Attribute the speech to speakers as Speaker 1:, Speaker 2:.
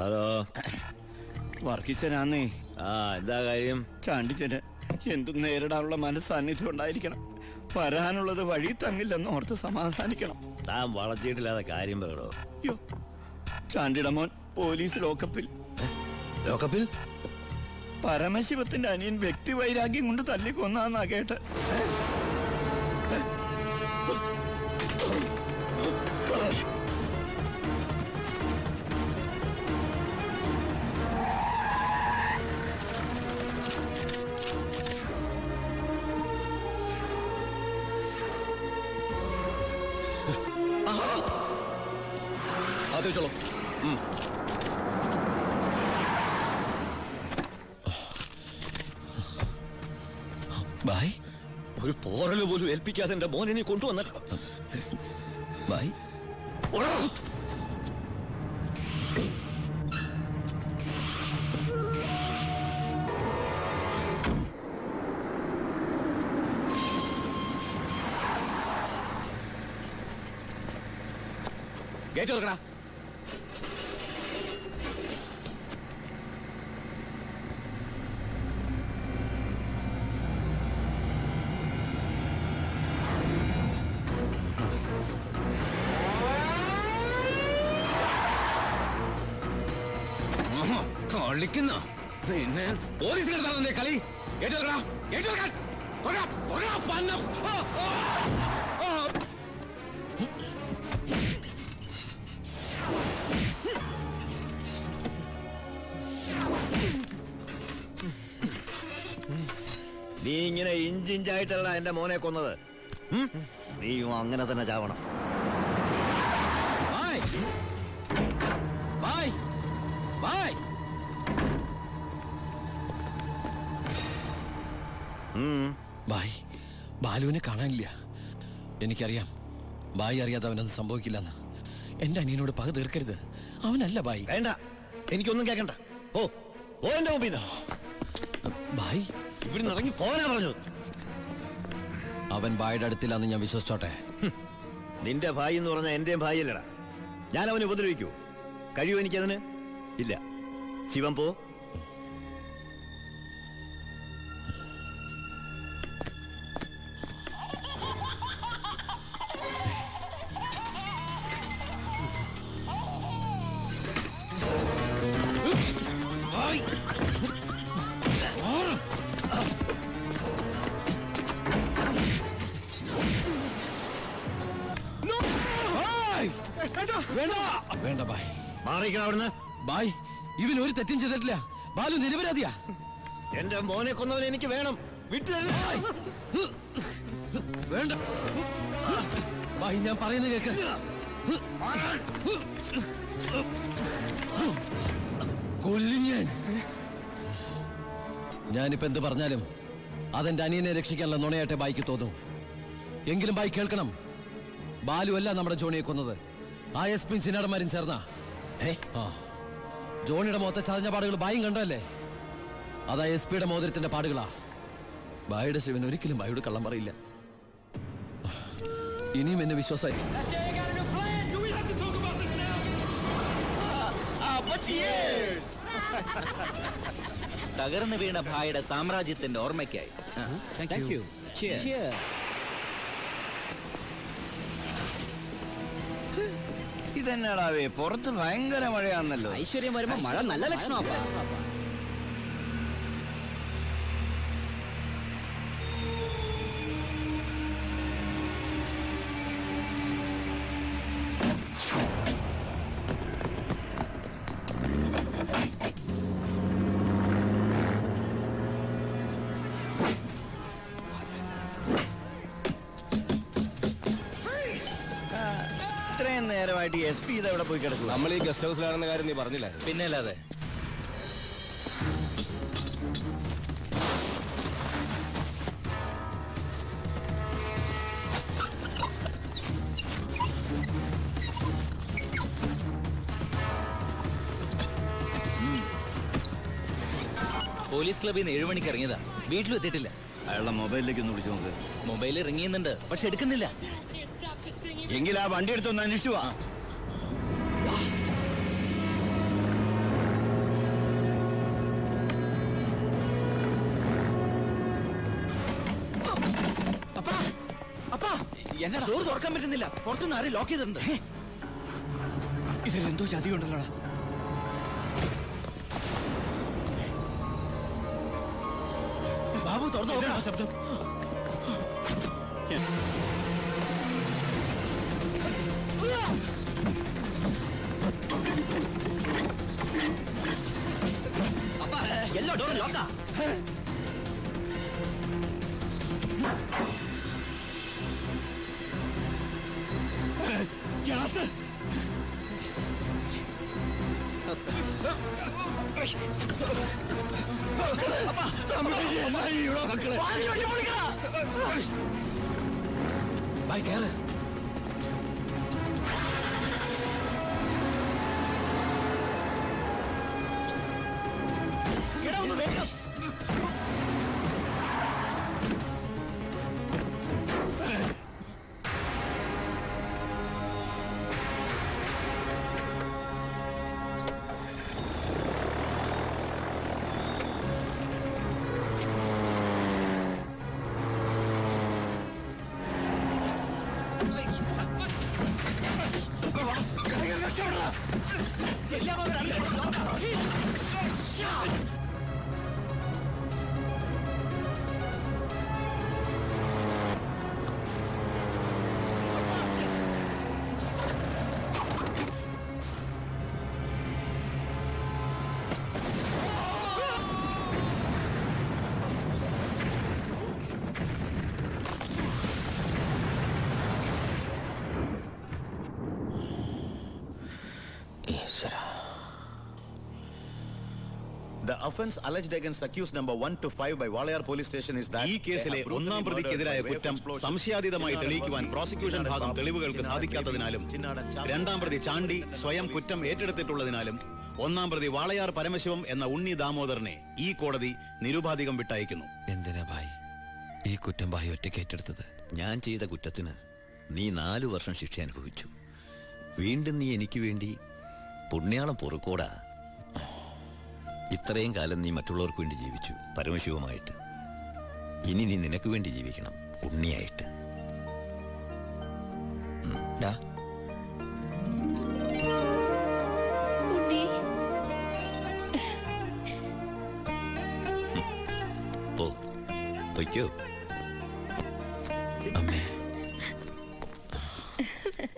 Speaker 1: Hello,
Speaker 2: വർക്കിച്ചനാന്നേ.
Speaker 1: എന്താ കാര്യം?
Speaker 2: ചാണ്ടിച്ചന് എന്തും നേരിടാനുള്ള മനസ്സാന്നിധ്യം ഉണ്ടായിരിക്കണം. വരാനുള്ളത് വഴി തങ്ങില്ലെന്ന് ഓർത്ത് സമാധാനിക്കണം.
Speaker 1: താൻ വളച്ചിട്ടില്ലാതെ കാര്യം പറയണോ?
Speaker 2: അയ്യോ, ചാണ്ടിടമോൻ പോലീസ് ലോക്കപ്പിൽ.
Speaker 1: ലോക്കപ്പിൽ?
Speaker 2: പരമശിവത്തിന്റെ അനിയൻ വ്യക്തിവൈരാഗ്യം കൊണ്ട് തല്ലിക്കൊന്നാന്നാ കേട്ട്.
Speaker 1: അതെ, ചലോ.
Speaker 3: ബായ്,
Speaker 1: ഒരു പോറല് പോലും ഏൽപ്പിക്കാതെ എന്റെ മോനെ നീ കൊണ്ടുവന്നല്ലോ.
Speaker 3: Bye,
Speaker 1: gate തുറക്കടാ. കളിക്കുന്ന പിന്നെ പോലീസിന്റെ കളി. ഏറ്റെടുക്കടാ, ഏറ്റെടുക്കാൻ. നീ ഇങ്ങനെ ഇഞ്ചിഞ്ചായിട്ടല്ല എന്റെ മോനെ കൊന്നത്. നീയും അങ്ങനെ തന്നെ ചാവണം.
Speaker 3: ബായ്, ബാലുവിനെ കാണാനില്ല. എനിക്കറിയാം ബായ് അറിയാതെ അവനൊന്നും സംഭവിക്കില്ലെന്ന്. എന്റെ അനിയനോട് പക തീർക്കരുത്. അവനല്ല ബായ്.
Speaker 1: വേണ്ട, എനിക്കൊന്നും കേൾക്കണ്ട. ഓ ഓ എന്റെ മുമ്പിൽ
Speaker 3: ബായ്,
Speaker 1: ഇവിടെ ഇറങ്ങി പോകാനാ പറഞ്ഞു.
Speaker 3: അവൻ ബായുടെ അടുത്തില്ലാന്ന് ഞാൻ വിശ്വസിച്ചോട്ടെ?
Speaker 1: നിന്റെ ഭായി എന്ന് പറഞ്ഞാൽ എന്റെയും ഭായിയല്ലടാ. ഞാൻ അവനെ ഉപദ്രവിക്കൂ? കഴിയോ എനിക്കതിന്? ഇല്ല. ശിവൻ പോ.
Speaker 3: വേണ്ട ബായ്,
Speaker 1: മാറിക്കണം അവിടുന്ന്.
Speaker 3: ബായ്, ഇവൻ ഒരു തെറ്റും ചെയ്തിട്ടില്ല. ബാലു നിരപരാധിയാ.
Speaker 1: എന്റെ മോനെ കൊന്നവനെ എനിക്ക് വേണം. വിട്ടുതല്ല.
Speaker 3: വേണ്ട ബായ്, ഞാൻ പറയുന്നത് കേക്ക്. കൊല്ലും ഞാനിപ്പോ എന്ത് പറഞ്ഞാലും അതെന്റെ അനിയനെ രക്ഷിക്കാനുള്ള നുണയാട്ടെ ബായിക്ക് തോന്നും. എങ്കിലും ബായ് കേൾക്കണം, ബാലു അല്ല നമ്മുടെ ജോണിയെ കൊന്നത്. ആ എസ് പി ചിന്നാടന്മാരും ചേർന്ന. ജോണിയുടെ മുഖത്തെ ചതഞ്ഞ പാടുകൾ ബായും കണ്ടല്ലേ? അതാ എസ് പിയുടെ മോതിരത്തിന്റെ പാടുകളാ. ബായുടെ ശിവൻ ഒരിക്കലും ബായോട് കള്ളം പറയില്ല. ഇനിയും എന്നെ വിശ്വാസമായി.
Speaker 4: തകർന്നു വീണ ഭായിയുടെ സാമ്രാജ്യത്തിന്റെ ഓർമ്മയ്ക്കായി.
Speaker 2: ഇതെന്നാടാവേ, പുറത്ത് ഭയങ്കര മഴയാന്നല്ലോ.
Speaker 4: ഐശ്വര്യം വരുമ്പോ മഴ നല്ല ലക്ഷണമാ.
Speaker 2: ഇത്രയും നേരമായിട്ട് എസ് പി ഇതെവിടെ പോയി കിടക്കും?
Speaker 1: നമ്മൾ ഈ ഗസ്റ്റ് ഹൗസിലാണെന്ന കാര്യം നീ പറഞ്ഞില്ല?
Speaker 4: പിന്നെ അല്ലാതെ. പോലീസ് ക്ലബിൽ നിന്ന് 7 മണിക്ക് ഇറങ്ങിയതാ. വീട്ടിലും എത്തിയിട്ടില്ല.
Speaker 2: അയാളുടെ മൊബൈലിലേക്ക് ഒന്ന് വിളിച്ചു നോക്ക്.
Speaker 4: മൊബൈലിൽ റിങ് ചെയ്യുന്നുണ്ട്, പക്ഷെ എടുക്കുന്നില്ല.
Speaker 2: എങ്കിൽ ആ വണ്ടി എടുത്തൊന്ന് അന്വേഷിച്ചു. എന്നടാ
Speaker 4: ഡോർ തുറക്കാൻ പറ്റുന്നില്ല, പുറത്തുനിന്ന് ആരും ലോക്ക് ചെയ്തിട്ടുണ്ട്.
Speaker 2: ഇതിലെന്തോ ചതിയുണ്ടല്ലോ.
Speaker 4: ബാബു തുറന്നു നോക്കണം.
Speaker 2: ശബ്ദം
Speaker 4: അപ്പ എല്ലാ ഡോറും ലോക്കാ.
Speaker 2: ഗ്യാസ്.
Speaker 3: ബൈ കയറ്.
Speaker 5: The offense alleged against accused number 1 to 5 by Walayar police station is that
Speaker 6: ഈ കേസിലെ ഒന്നാം പ്രതിക്കെതിരായ കുറ്റം സംശയാതീതമായി തെളിയിക്കുവാൻ പ്രോസിക്യൂഷൻ ഭാഗം തെളിവുകൾക്ക് സാധിക്കാത്തതിനാലും രണ്ടാം പ്രതി ചാണ്ടി സ്വയം കുറ്റം ഏറ്റെടുത്തിട്ടുള്ളതിനാലും ഒന്നാം പ്രതി വാളയാർ പരമശിവം എന്ന ഉണ്ണി ദാമോദരനെ ഈ കോടതി നിരുപാധികം വിട്ടയക്കുന്നു.
Speaker 3: എന്തിനാ ഭായ് ഈ കുറ്റം ഭായ് ഒറ്റയ്ക്ക് ഏറ്റെടുത്തത്?
Speaker 1: ഞാൻ ചെയ്ത കുറ്റത്തിന് നീ 4 വർഷം ശിക്ഷ അനുഭവിച്ചു. വീണ്ടും നീ എനിക്ക് വേണ്ടി പുണ്യാളം പൊറുക്കോടാ. ഇത്രയും കാലം നീ മറ്റുള്ളവർക്ക് വേണ്ടി ജീവിച്ചു, പരമശിവമായിട്ട്. ഇനി നീ നിനക്ക് വേണ്ടി ജീവിക്കണം, ഉണ്ണിയായിട്ട്. പൊയ്ക്കോ.